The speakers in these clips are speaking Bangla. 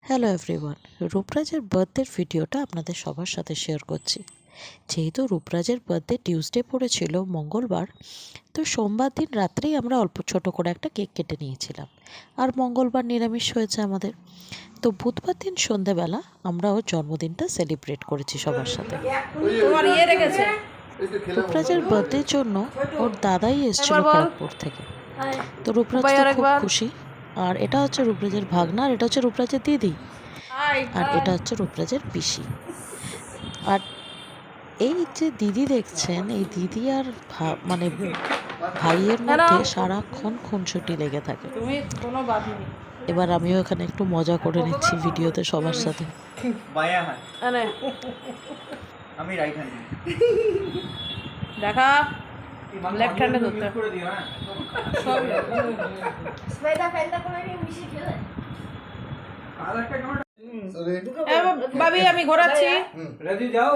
হ্যালো এভরিওয়ান, রূপরাজের বার্থডের ভিডিওটা আপনাদের সবার সাথে শেয়ার করছি। যেহেতু রূপরাজের বার্থডে টিউসডে পড়েছিল মঙ্গলবার, তো সোমবার দিন রাত্রেই আমরা অল্প ছোট করে একটা কেক কেটে নিয়েছিলাম। আর মঙ্গলবার নিরামিষ হয়েছে আমাদের। তো বুধবার দিন সন্ধ্যেবেলা আমরা ওর জন্মদিনটা সেলিব্রেট করেছি সবার সাথে। রূপরাজের বার্থডের জন্য ওর দাদাই এসেছিল খড়গপুর থেকে। তো রূপরাজ তো খুব খুশি। আর এটা হচ্ছে রূপরাজের ভাগনা, আর এটা হচ্ছে রূপরাজের দিদি, আর এটা হচ্ছে রূপরাজের পিসি। আর এই যে দিদি দেখছেন, এই দিদি আর মানে ভাইয়ের মধ্যে সারাক্ষণ খুনসুটি লেগে থাকে। এবার আমিও এখানে একটু মজা করে নিচ্ছি ভিডিওতে সবার সাথে। আমি রাইট হ্যান্ড দেখা লেফট হ্যান্ডে ধরতে করে দিও। হ্যাঁ স্পাইডার ফেলটা করে নিয়ে মিশে খেলে আর একটা ভাবি আমি ঘোরাচ্ছি। রাজি যাও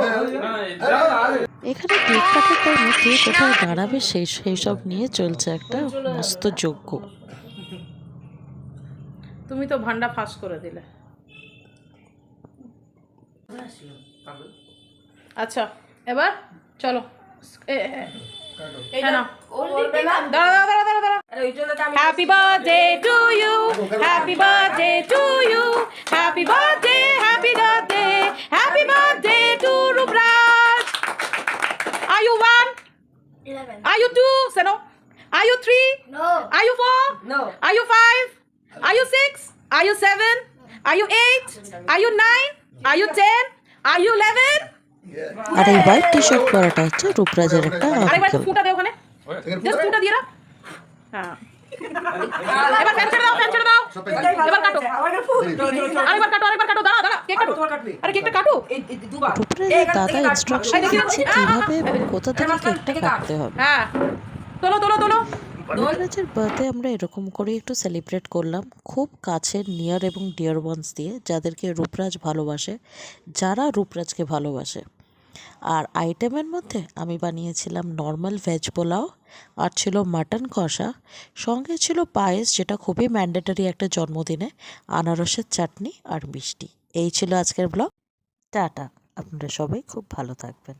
এখানে কেক কাটার টাইমে কে কোথায় দাঁড়াবে সেই সব নিয়ে চলছে একটা মস্ত যজ্ঞ। তুমি তো ভান্ডা ফাঁস করে দিলে। আচ্ছা এবার চলো। Happy birthday to you, happy birthday to you, happy birthday, happy birthday, happy birthday to Ruparaj. Are you 1? 11. Are you 2? Say no. Are you 3? No. Are you 4? No. Are you 5? Are you 6? Are you 7? Are you 8? Are you 9? Are you 10? Are you 11? আর এই হোয়াইট টি শার্ট পরাটা হচ্ছে রূপরাজের একটা আরেকবার আঙ্কেল। ফুটা দে ওখানে, জাস্ট ফুটা দিয়ে দাও। হ্যাঁ এবার ফ্যান ছেড়ে দাও, ফ্যান ছেড়ে দাও। এবার কাটো, আরেকবার কাটো, আরেকবার কাটো। দাঁড়া দাঁড়া, কেক কাটো। আরে কেকটা কাটো। রূপরাজের দাদা ইনস্ট্রাকশন দিচ্ছে কিভাবে এবং কোথা থেকে কেকটা কাটতে হবে। হ্যাঁ তোলো তোলো তোলো। রূপরাজের বার্থডে আমরা এরকম করে একটু সেলিব্রেট করলাম, খুব কাছের নিয়ার এবং ডিয়ার ওয়ান্স দিয়ে, যাদেরকে রূপরাজ ভালোবাসে, যারা রূপরাজকে ভালোবাসে। আর আইটেমের মধ্যে আমি বানিয়েছিলাম নর্মাল ভেজ পোলাও, আর ছিল মাটন কষা, সঙ্গে ছিল পায়েস, যেটা খুবই ম্যান্ডেটরি একটা জন্মদিনে, আনারসের চাটনি আর মিষ্টি। এই ছিল আজকের ব্লগ। টাটা, আপনারা সবাই খুব ভালো থাকবেন।